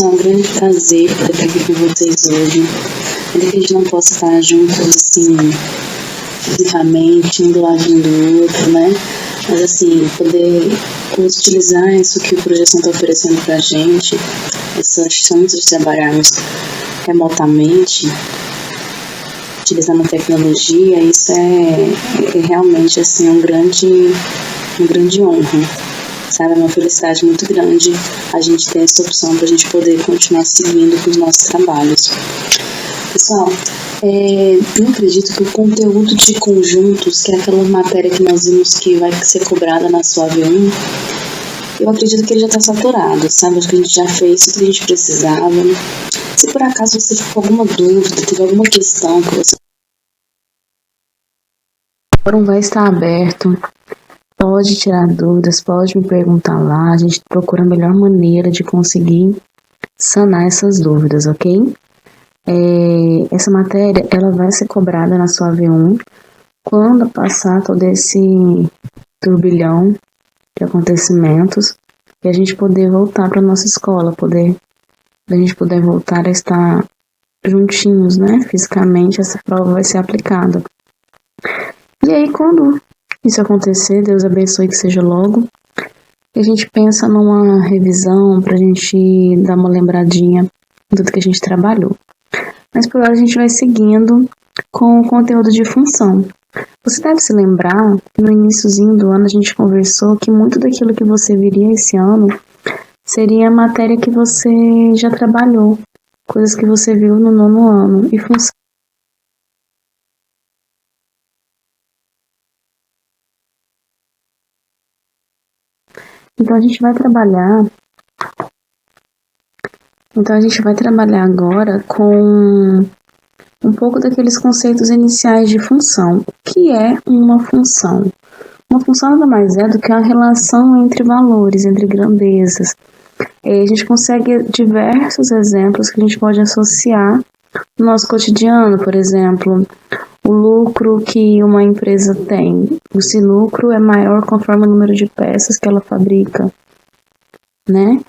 é um grande prazer poder estar aqui com vocês hoje. Ainda que a gente não possa estar juntos, assim, fisicamente, um do lado do outro, né? Mas, assim, poder utilizar isso que o Projeção está oferecendo pra gente, essa chance de trabalharmos remotamente, utilizando a tecnologia, isso é realmente, assim, uma grande honra. Sabe, é uma felicidade muito grande a gente ter essa opção para a gente poder continuar seguindo com os nossos trabalhos. Pessoal, eu acredito que o conteúdo de conjuntos, que é aquela matéria que nós vimos que vai ser cobrada na sua AV1, eu acredito que ele já está saturado, sabe? Acho que a gente já fez tudo que a gente precisava. Se por acaso você ficou com alguma dúvida, teve alguma questão que você... O fórum vai estar aberto. Pode tirar dúvidas, pode me perguntar lá, a gente procura a melhor maneira de conseguir sanar essas dúvidas, ok? Essa matéria, ela vai ser cobrada na sua AV1 quando passar todo esse turbilhão de acontecimentos e a gente poder voltar para nossa escola, a gente poder voltar a estar juntinhos, né? Fisicamente, essa prova vai ser aplicada. E aí, quando isso acontecer, Deus abençoe que seja logo, e a gente pensa numa revisão pra gente dar uma lembradinha de tudo que a gente trabalhou. Mas por hora a gente vai seguindo com o conteúdo de função. Você deve se lembrar que no iniciozinho do ano a gente conversou que muito daquilo que você viria esse ano seria a matéria que você já trabalhou, coisas que você viu no 9º ano, e função. Então a gente vai trabalhar agora com um pouco daqueles conceitos iniciais de função. O que é uma função? Uma função nada mais é do que a relação entre valores, entre grandezas. A gente consegue diversos exemplos que a gente pode associar no nosso cotidiano. Por exemplo, o lucro que uma empresa tem. Esse lucro é maior conforme o número de peças que ela fabrica, né?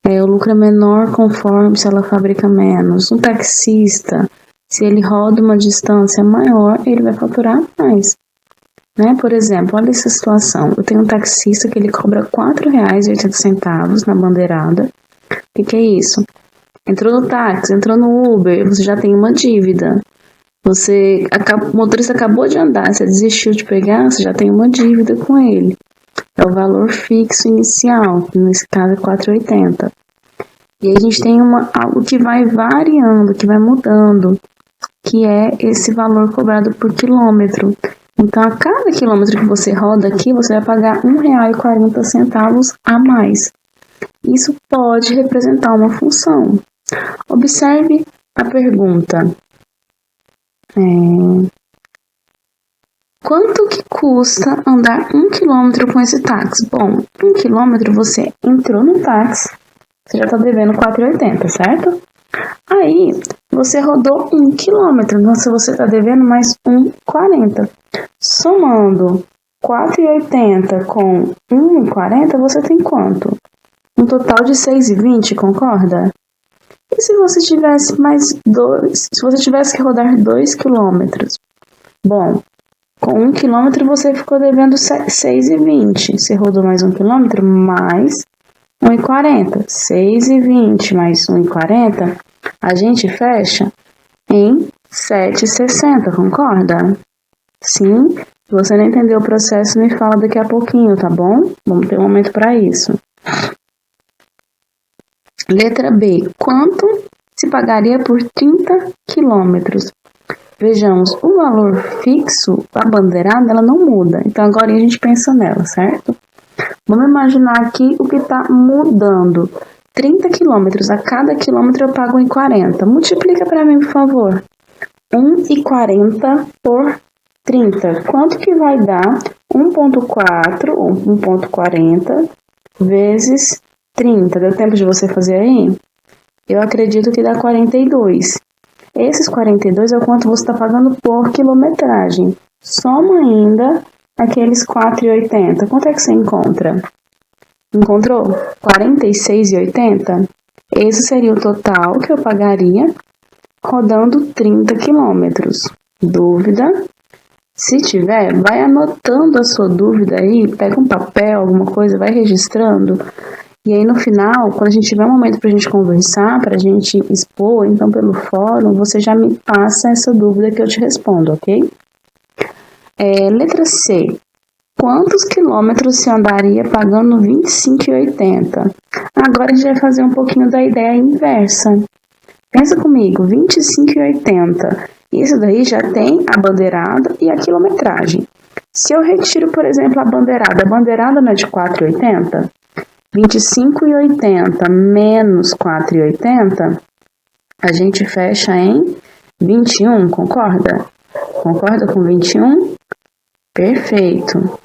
O lucro é menor conforme se ela fabrica menos. Um taxista, se ele roda uma distância maior, ele vai faturar mais, né? Por exemplo, olha essa situação. Eu tenho um taxista que ele cobra R$ 4,80 na bandeirada. O que é isso? Entrou no táxi, entrou no Uber, você já tem uma dívida. O motorista acabou de andar, você desistiu de pegar, você já tem uma dívida com ele. É o valor fixo inicial, que nesse caso é 4,80. E aí a gente tem algo que vai variando, que vai mudando, que é esse valor cobrado por quilômetro. Então, a cada quilômetro que você roda aqui, você vai pagar R$ 1,40 a mais. Isso pode representar uma função. Observe a pergunta. Quanto que custa andar 1 quilômetro com esse táxi? Bom, 1 quilômetro você entrou no táxi, você já está devendo R$ 4,80, certo? Aí, você rodou 1 quilômetro, então você está devendo mais R$ 1,40. Somando 4,80 com 1,40, você tem quanto? Um total de 6,20, concorda? E se você tivesse que rodar 2 quilômetros? Bom, com 1 quilômetro você ficou devendo 6,20. Você rodou mais 1 quilômetro, mais 1,40. 6,20 mais 1,40, a gente fecha em 7,60, concorda? Sim? Se você não entendeu o processo, me fala daqui a pouquinho, tá bom? Vamos ter um momento para isso. Letra B. Quanto se pagaria por 30 quilômetros? Vejamos, o valor fixo, a bandeirada, ela não muda. Então, agora a gente pensa nela, certo? Vamos imaginar aqui o que está mudando. 30 quilômetros, a cada quilômetro eu pago 1,40. Multiplica para mim, por favor. 1,40 por 30. Quanto que vai dar 1,4 ou 1,40 vezes 30? Deu tempo de você fazer aí? Eu acredito que dá 42. Esses 42 é o quanto você está pagando por quilometragem. Soma ainda aqueles 4,80. Quanto é que você encontra? Encontrou? 46,80? Esse seria o total que eu pagaria rodando 30 quilômetros. Dúvida? Se tiver, vai anotando a sua dúvida aí, pega um papel, alguma coisa, vai registrando. E aí no final, quando a gente tiver um momento para a gente conversar, para a gente expor, então pelo fórum, você já me passa essa dúvida que eu te respondo, ok? Letra C. Quantos quilômetros se andaria pagando R$ 25,80? Agora a gente vai fazer um pouquinho da ideia inversa. Pensa comigo, R$ 25,80. Isso daí já tem a bandeirada e a quilometragem. Se eu retiro, por exemplo, a bandeirada não é de R$ 4,80? R$ 25,80 menos R$ 4,80, a gente fecha em 21, concorda? Concorda com 21? Perfeito.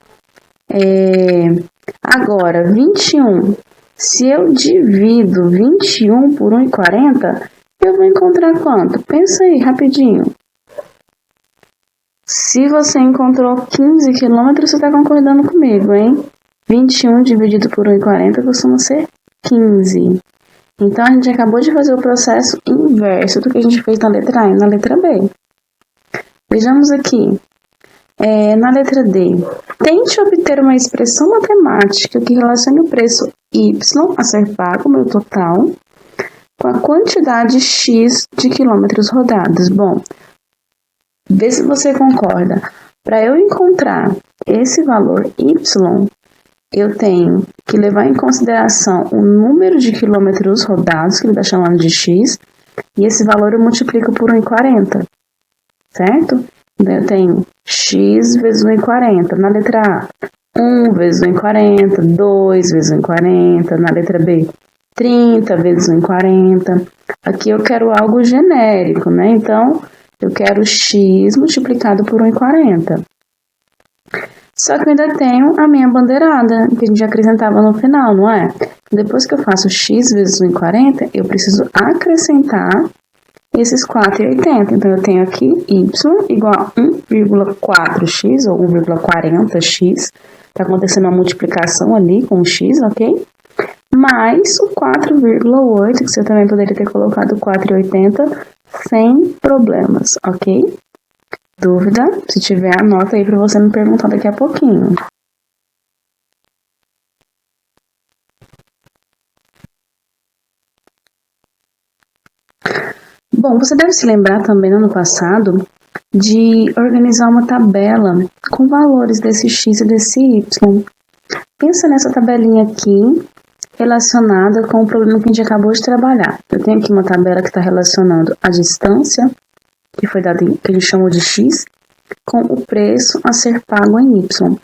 Agora, 21. Se eu divido 21 por 1,40, eu vou encontrar quanto? Pensa aí, rapidinho. Se você encontrou 15 quilômetros, você está concordando comigo, hein? 21 dividido por 1,40 costuma ser 15. Então, a gente acabou de fazer o processo inverso do que a gente fez na letra A e na letra B. Vejamos aqui. Na letra D, tente obter uma expressão matemática que relacione o preço Y a ser pago, meu total, com a quantidade X de quilômetros rodados. Bom, vê se você concorda. Para eu encontrar esse valor Y, eu tenho que levar em consideração o número de quilômetros rodados, que ele está chamando de X, e esse valor eu multiplico por 1,40, certo? Então, eu tenho X vezes 1,40. Na letra A, 1 vezes 1,40, 2 vezes 1,40. Na letra B, 30 vezes 1,40. Aqui eu quero algo genérico, né? Então, eu quero X multiplicado por 1,40. Só que eu ainda tenho a minha bandeirada, que a gente acrescentava no final, não é? Depois que eu faço X vezes 1,40, eu preciso acrescentar esses 4,80. Então, eu tenho aqui Y igual a 1,4x ou 1,40x. Está acontecendo uma multiplicação ali com o x, ok? Mais o 4,8, que você também poderia ter colocado 4,80 sem problemas, ok? Dúvida? Se tiver, anota aí para você me perguntar daqui a pouquinho. Bom, você deve se lembrar também no ano passado de organizar uma tabela com valores desse X e desse Y. Pensa nessa tabelinha aqui relacionada com o problema que a gente acabou de trabalhar. Eu tenho aqui uma tabela que está relacionando a distância, que foi dada, que a gente chamou de X, com o preço a ser pago em Y.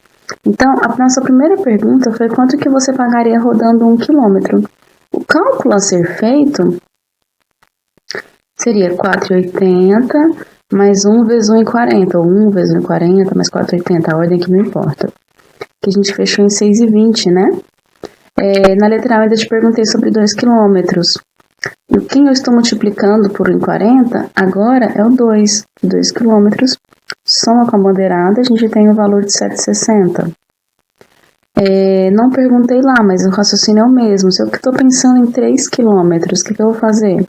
Então, a nossa primeira pergunta foi quanto que você pagaria rodando 1 quilômetro. O cálculo a ser feito seria 4,80 mais 1 vezes 1,40, ou 1 vezes 1,40 mais 4,80, a ordem que não importa. Que a gente fechou em 6,20, né? Na letra A eu ainda te perguntei sobre 2 quilômetros. E o que eu estou multiplicando por 1,40 agora é o 2. 2 quilômetros, soma com a bandeirada, a gente tem o valor de 7,60. Não perguntei lá, mas o raciocínio é o mesmo. Se eu estou pensando em 3 quilômetros, o que eu vou fazer?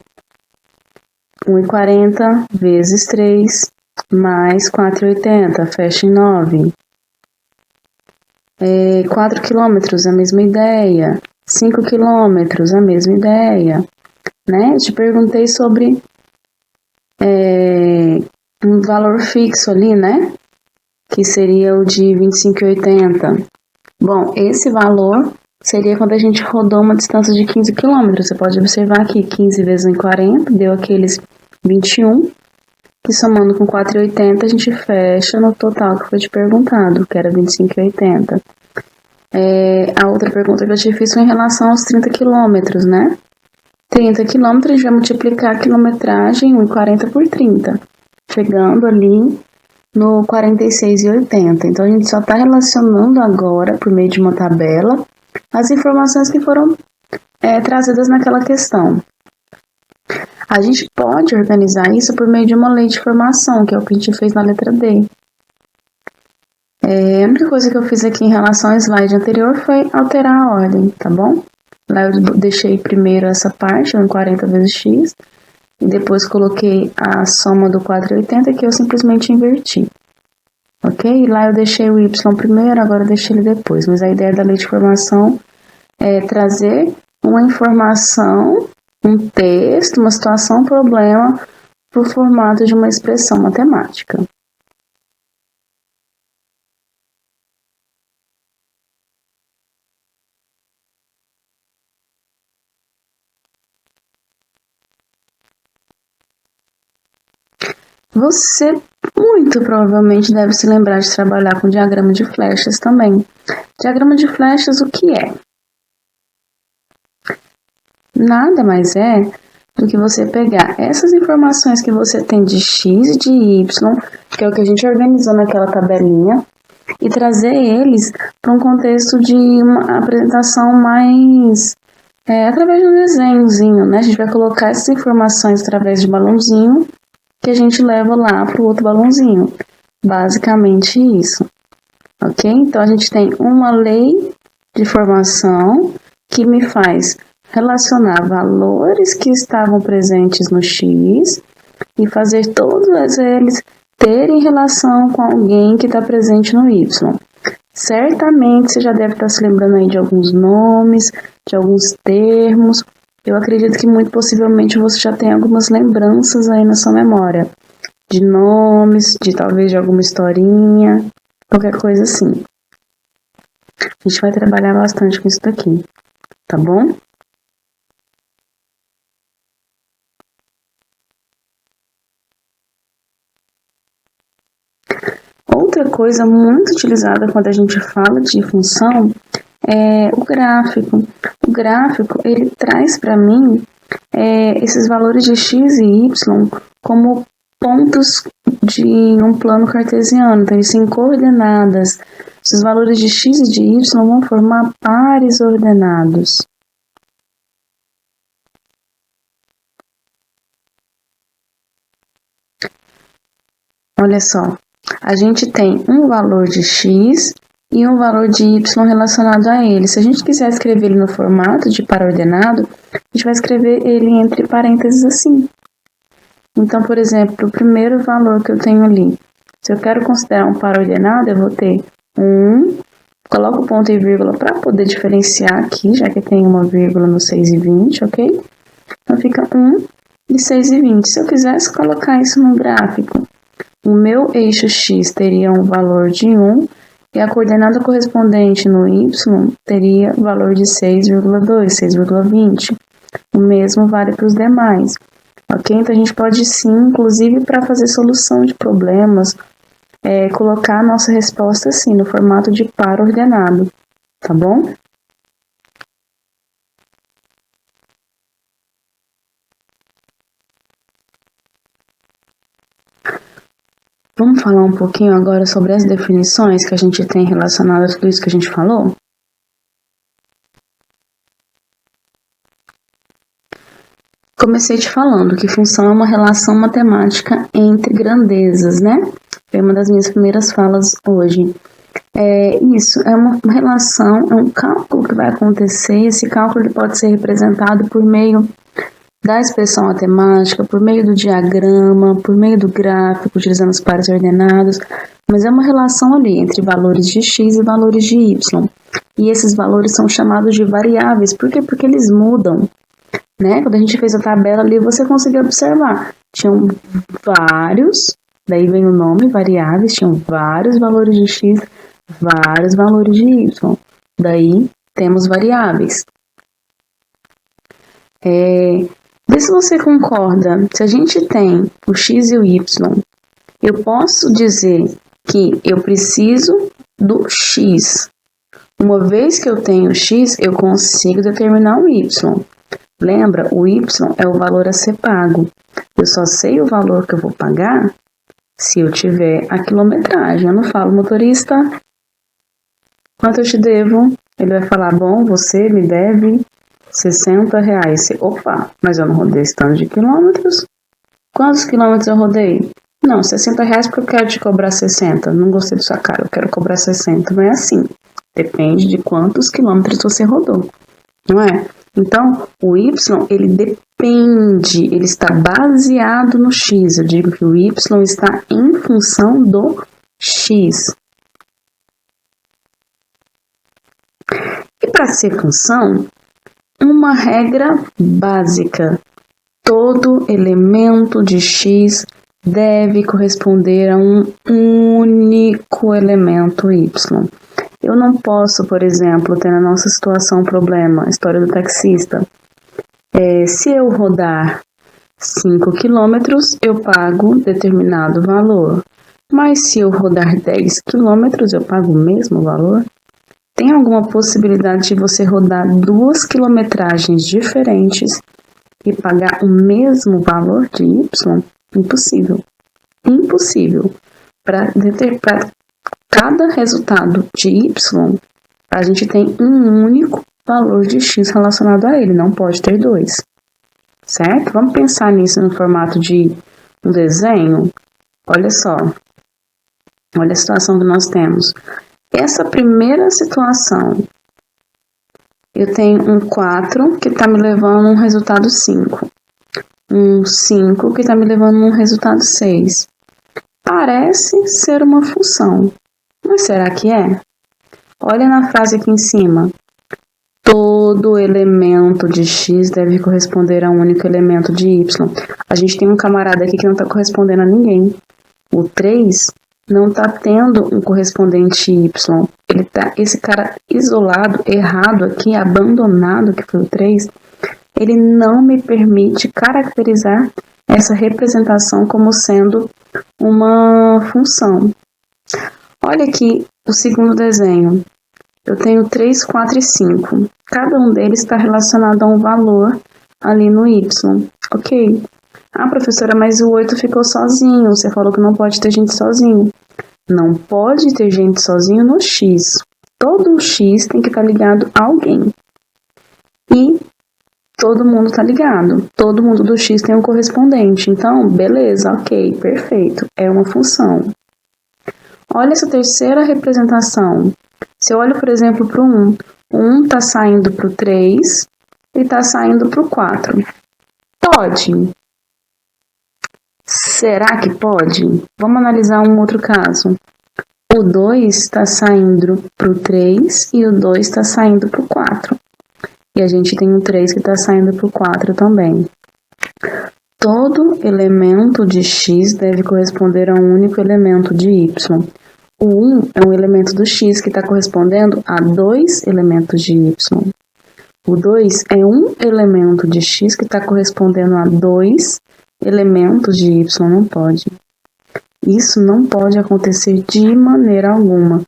1,40 vezes 3 mais 4,80, fecha em 9. 4 quilômetros, a mesma ideia. 5 quilômetros, a mesma ideia. Né? Eu te perguntei sobre um valor fixo ali, né? Que seria o de 25,80. Bom, esse valor seria quando a gente rodou uma distância de 15 km. Você pode observar aqui, 15 vezes 1,40 deu aqueles 21, que somando com 4,80 a gente fecha no total que foi te perguntado, que era 25,80. A outra pergunta que eu te fiz foi em relação aos 30 km, né? 30 km a gente vai multiplicar a quilometragem 1,40 por 30, chegando ali no 46,80. Então, a gente só está relacionando agora, por meio de uma tabela, as informações que foram trazidas naquela questão. A gente pode organizar isso por meio de uma lei de formação, que é o que a gente fez na letra D. A única coisa que eu fiz aqui em relação ao slide anterior foi alterar a ordem, tá bom? Lá eu deixei primeiro essa parte, em 40 vezes x, e depois coloquei a soma do 480, que eu simplesmente inverti. Ok? Lá eu deixei o y primeiro, agora eu deixei ele depois. Mas a ideia da lei de formação é trazer uma informação, um texto, uma situação, um problema, para o formato de uma expressão matemática. Você muito provavelmente deve se lembrar de trabalhar com diagrama de flechas também. Diagrama de flechas, o que é? Nada mais é do que você pegar essas informações que você tem de x e de y, que é o que a gente organizou naquela tabelinha, e trazer eles para um contexto de uma apresentação mais através de um desenhozinho, né? A gente vai colocar essas informações através de balãozinho que a gente leva lá para o outro balãozinho. Basicamente isso. Ok? Então a gente tem uma lei de formação que me faz relacionar valores que estavam presentes no x e fazer todos eles terem relação com alguém que está presente no y. Certamente você já deve estar se lembrando aí de alguns nomes, de alguns termos. Eu acredito que muito possivelmente você já tem algumas lembranças aí na sua memória. De nomes, de talvez de alguma historinha, qualquer coisa assim. A gente vai trabalhar bastante com isso daqui, tá bom? Outra coisa muito utilizada quando a gente fala de função é o gráfico. O gráfico, ele traz para mim esses valores de x e y como pontos de um plano cartesiano. Então, eles têm coordenadas. Esses valores de x e de y vão formar pares ordenados. Olha só, a gente tem um valor de x e um valor de y relacionado a ele. Se a gente quiser escrever ele no formato de par ordenado, a gente vai escrever ele entre parênteses assim. Então, por exemplo, o primeiro valor que eu tenho ali, se eu quero considerar um par ordenado, eu vou ter 1, coloco ponto e vírgula para poder diferenciar aqui, já que tem uma vírgula no 6 e 20, ok? Então, fica 1 e 6 e 20. Se eu quisesse colocar isso no gráfico, o meu eixo x teria um valor de 1 e a coordenada correspondente no y teria valor de 6,2, 6,20. O mesmo vale para os demais. Ok? Então, a gente pode sim, inclusive para fazer solução de problemas, colocar a nossa resposta assim, no formato de par ordenado, tá bom? Vamos falar um pouquinho agora sobre as definições que a gente tem relacionadas a tudo isso que a gente falou? Comecei te falando que função é uma relação matemática entre grandezas, né? Foi uma das minhas primeiras falas hoje. Isso é uma relação, é um cálculo que vai acontecer. Esse cálculo pode ser representado por meio da expressão matemática, por meio do diagrama, por meio do gráfico, utilizando os pares ordenados, mas é uma relação ali entre valores de x e valores de y. E esses valores são chamados de variáveis. Por quê? Porque eles mudam. Né? Quando a gente fez a tabela ali, você conseguiu observar. Tinham vários, daí vem o nome, variáveis, tinham vários valores de x, vários valores de y. Daí temos variáveis. Vê se você concorda. Se a gente tem o x e o y, eu posso dizer que eu preciso do x. Uma vez que eu tenho o x, eu consigo determinar o y. Lembra, o y é o valor a ser pago. Eu só sei o valor que eu vou pagar se eu tiver a quilometragem. Eu não falo, motorista, quanto eu te devo? Ele vai falar, bom, você me deve R$60. Opa, mas eu não rodei esse tanto de quilômetros. Quantos quilômetros eu rodei? Não, R$60 porque eu quero te cobrar 60. Não gostei da sua cara, eu quero cobrar 60. Não é assim. Depende de quantos quilômetros você rodou, não é? Então, o y, ele depende, ele está baseado no x. Eu digo que o y está em função do x. E para ser função, uma regra básica: todo elemento de x deve corresponder a um único elemento y. Eu não posso, por exemplo, ter na nossa situação um problema, história do taxista. Se eu rodar 5 km, eu pago determinado valor. Mas se eu rodar 10 km, eu pago o mesmo valor? Tem alguma possibilidade de você rodar 2 quilometragens diferentes e pagar o mesmo valor de y? Impossível. Impossível. Para cada resultado de y, a gente tem um único valor de x relacionado a ele, não pode ter dois. Certo? Vamos pensar nisso no formato de um desenho? Olha só. Olha a situação que nós temos. Essa primeira situação, eu tenho um 4 que está me levando a um resultado 5. Um 5 que está me levando a um resultado 6. Parece ser uma função, mas será que é? Olha na frase aqui em cima. Todo elemento de x deve corresponder a um único elemento de y. A gente tem um camarada aqui que não está correspondendo a ninguém. O 3 não está tendo um correspondente y. Esse cara isolado, errado aqui, abandonado, que foi o 3, ele não me permite caracterizar essa representação como sendo uma função. Olha aqui o segundo desenho. Eu tenho 3, 4 e 5. Cada um deles está relacionado a um valor ali no y. Ok. Ah, professora, mas o 8 ficou sozinho. Você falou que não pode ter gente sozinho. Não pode ter gente sozinho no x. Todo o x tem que estar ligado a alguém. E todo mundo está ligado. Todo mundo do x tem um correspondente. Então, beleza, ok, perfeito. É uma função. Olha essa terceira representação. Se eu olho, por exemplo, para o 1. O 1 está saindo para o 3 e está saindo para o 4. Pode. Será que pode? Vamos analisar um outro caso. O 2 está saindo para o 3 e o 2 está saindo para o 4. E a gente tem um 3 que está saindo para o 4 também. Todo elemento de x deve corresponder a um único elemento de y. O 1 é um elemento do x que está correspondendo a 2 elementos de y. O 2 é um elemento de x que está correspondendo a 2 elementos de y. Não pode. Isso não pode acontecer de maneira alguma.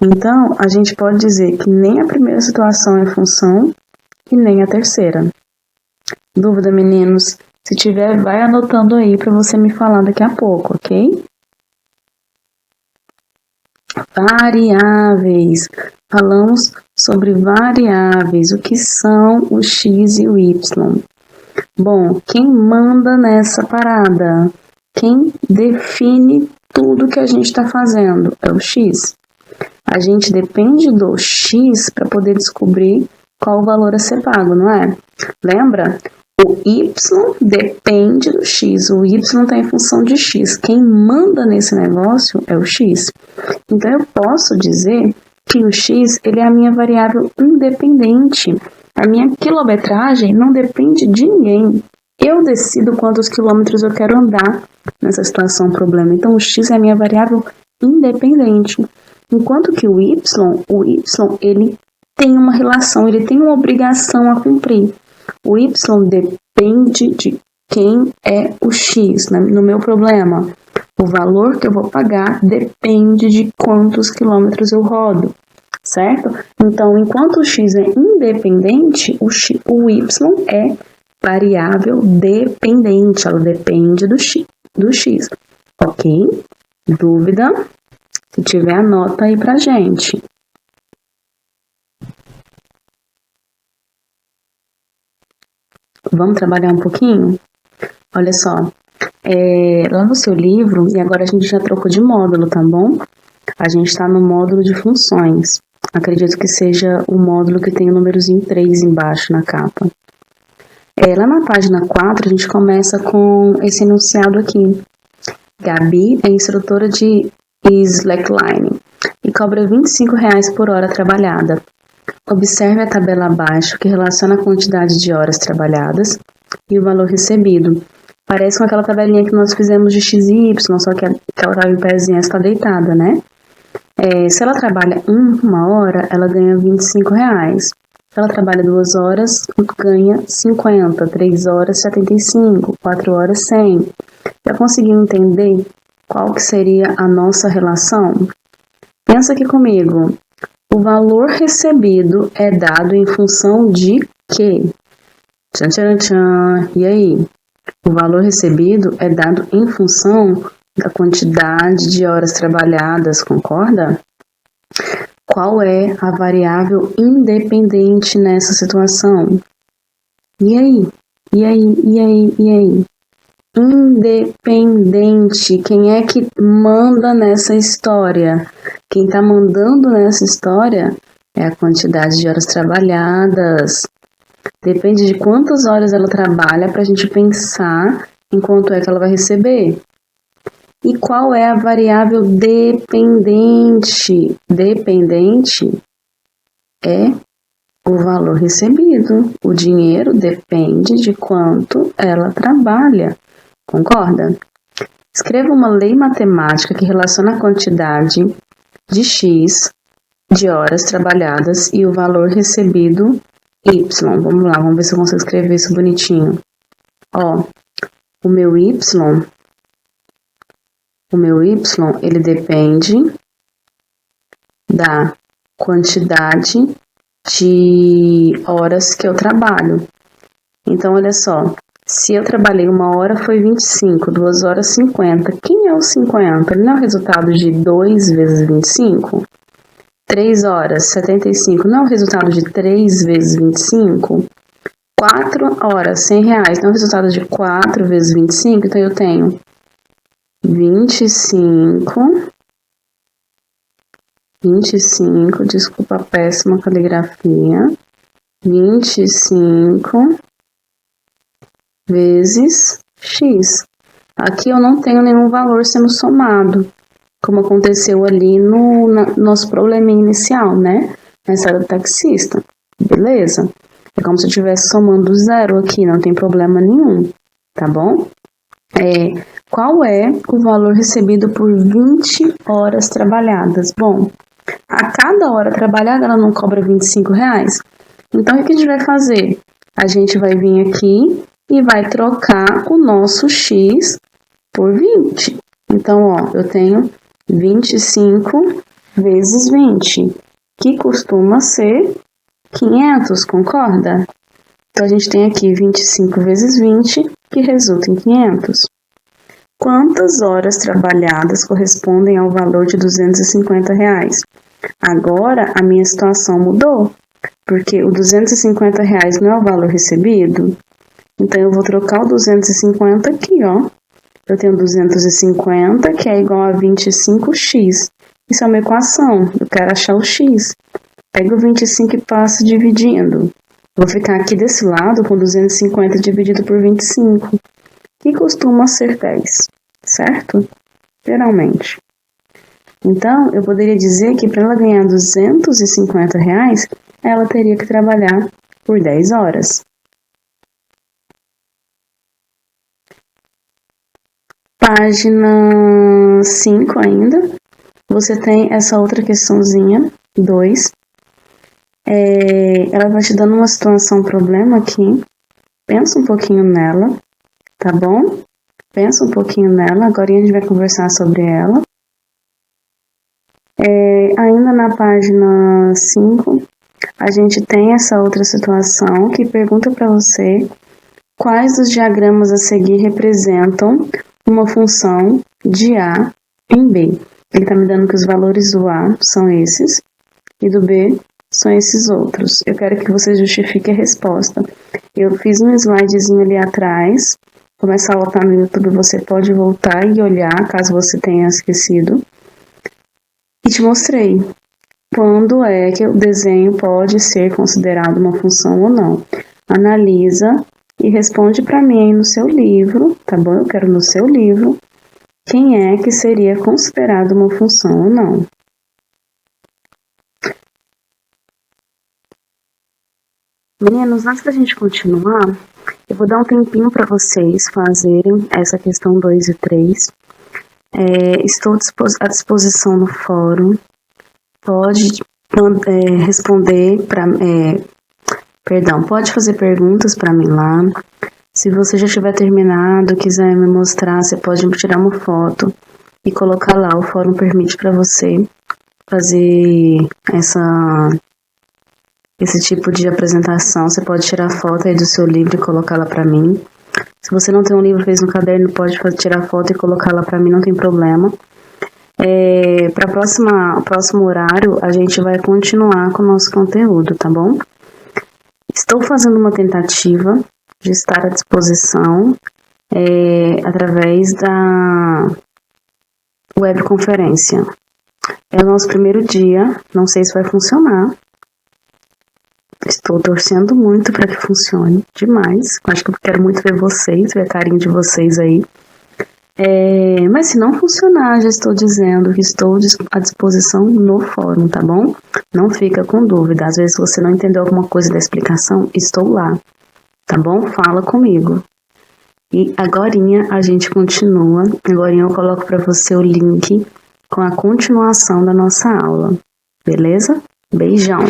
Então, a gente pode dizer que nem a primeira situação é função e nem a terceira. Dúvida, meninos? Se tiver, vai anotando aí para você me falar daqui a pouco, ok? Variáveis. Falamos sobre variáveis. O que são o x e o y? Bom, quem manda nessa parada? Quem define tudo que a gente está fazendo? É o x. A gente depende do x para poder descobrir qual o valor a ser pago, não é? Lembra? O y depende do x. O y está em função de x. Quem manda nesse negócio é o x. Então, eu posso dizer que o x ele é a minha variável independente. A minha quilometragem não depende de ninguém. Eu decido quantos quilômetros eu quero andar nessa situação problema. Então, o x é a minha variável independente. Enquanto que o y ele tem uma relação, ele tem uma obrigação a cumprir. O y depende de quem é o x, né? No meu problema. O valor que eu vou pagar depende de quantos quilômetros eu rodo, certo? Então, enquanto o x é independente, o y é variável dependente, ela depende do x, ok? Dúvida? Se tiver, anota aí pra gente. Vamos trabalhar um pouquinho? Olha só, lá no seu livro, e agora a gente já trocou de módulo, tá bom? A gente está no módulo de funções. Acredito que seja o módulo que tem o númerozinho 3 embaixo na capa. Lá na página 4, a gente começa com esse enunciado aqui. Gabi é instrutora de slackline e cobra R$25 por hora trabalhada. Observe a tabela abaixo que relaciona a quantidade de horas trabalhadas e o valor recebido. Parece com aquela tabelinha que nós fizemos de x e y, só que aquela tá em pezinha está deitada, né? Se ela trabalha 1 hora, ela ganha R$25. Se ela trabalha 2 horas, ganha 50, 3 horas 75, 4 horas 100. Já conseguiu entender qual que seria a nossa relação? Pensa aqui comigo. O valor recebido é dado em função de quê? Tchan, tchan, tchan. E aí? O valor recebido é dado em função da quantidade de horas trabalhadas, concorda? Qual é a variável independente nessa situação? E aí? E aí? E aí? E aí? Independente. Quem é que manda nessa história? Quem está mandando nessa história é a quantidade de horas trabalhadas. Depende de quantas horas ela trabalha para a gente pensar em quanto é que ela vai receber. E qual é a variável dependente? Dependente é o valor recebido. O dinheiro depende de quanto ela trabalha. Concorda? Escreva uma lei matemática que relaciona a quantidade de X de horas trabalhadas e o valor recebido Y. Vamos lá, vamos ver se eu consigo escrever isso bonitinho. O meu Y, ele depende da quantidade de horas que eu trabalho. Então, olha só. Se eu trabalhei 1 hora, foi 25, 2 horas, 50. Quem é o 50? Ele não é o resultado de 2 vezes 25? 3 horas, 75, não é o resultado de 3 vezes 25? 4 horas, R$100, não é o resultado de 4 vezes 25? Então, eu tenho 25, desculpa a péssima caligrafia, 25 vezes X. Aqui eu não tenho nenhum valor sendo somado, como aconteceu ali no nosso probleminha inicial, né? Na história do taxista. Beleza? É como se eu estivesse somando zero aqui, não tem problema nenhum, tá bom? Qual é o valor recebido por 20 horas trabalhadas? Bom, a cada hora trabalhada ela não cobra R$25. Então, o que a gente vai fazer? A gente vai vir aqui e vai trocar o nosso X por 20. Então, eu tenho 25 vezes 20, que costuma ser 500, concorda? Então, a gente tem aqui 25 vezes 20, que resulta em 500. Quantas horas trabalhadas correspondem ao valor de R$250? Agora, a minha situação mudou, porque o R$250 não é o valor recebido. Então, eu vou trocar o 250 aqui, Eu tenho 250, que é igual a 25x. Isso é uma equação. Eu quero achar o x. Pega o 25 e passa dividindo. Vou ficar aqui desse lado com 250 dividido por 25, que costuma ser 10, certo? Geralmente. Então, eu poderia dizer que para ela ganhar R$250, ela teria que trabalhar por 10 horas. Página 5 ainda, você tem essa outra questãozinha, 2. Ela vai te dando uma situação, um problema aqui. Pensa um pouquinho nela, tá bom? Pensa um pouquinho nela, agora a gente vai conversar sobre ela. Ainda na página 5, a gente tem essa outra situação que pergunta para você quais dos diagramas a seguir representam uma função de A em B. Ele está me dando que os valores do A são esses e do B são esses outros. Eu quero que você justifique a resposta. Eu fiz um slidezinho ali atrás. Começar a voltar no YouTube, você pode voltar e olhar, caso você tenha esquecido. E te mostrei. quando é que o desenho pode ser considerado uma função ou não. Analisa e responde para mim aí no seu livro, tá bom? Eu quero no seu livro quem é que seria considerado uma função ou não. Meninos, antes da gente continuar, eu vou dar um tempinho para vocês fazerem essa questão 2 e 3. Estou à disposição no fórum. Pode responder pode fazer perguntas para mim lá. Se você já tiver terminado, quiser me mostrar, você pode me tirar uma foto e colocar lá. O fórum permite para você fazer esse tipo de apresentação. Você pode tirar foto aí do seu livro e colocar lá para mim. Se você não tem um livro, fez no caderno, pode tirar foto e colocar lá para mim, não tem problema. Para o próximo horário, a gente vai continuar com o nosso conteúdo, tá bom? Estou fazendo uma tentativa de estar à disposição através da webconferência. É o nosso primeiro dia, não sei se vai funcionar. Estou torcendo muito para que funcione demais. Acho que eu quero muito ver vocês, ver a carinha de vocês aí. Mas se não funcionar, já estou dizendo que estou à disposição no fórum, tá bom? Não fica com dúvida. Às vezes você não entendeu alguma coisa da explicação, estou lá, tá bom? Fala comigo. E agorinha a gente continua. Agorinha eu coloco para você o link com a continuação da nossa aula. Beleza? Beijão!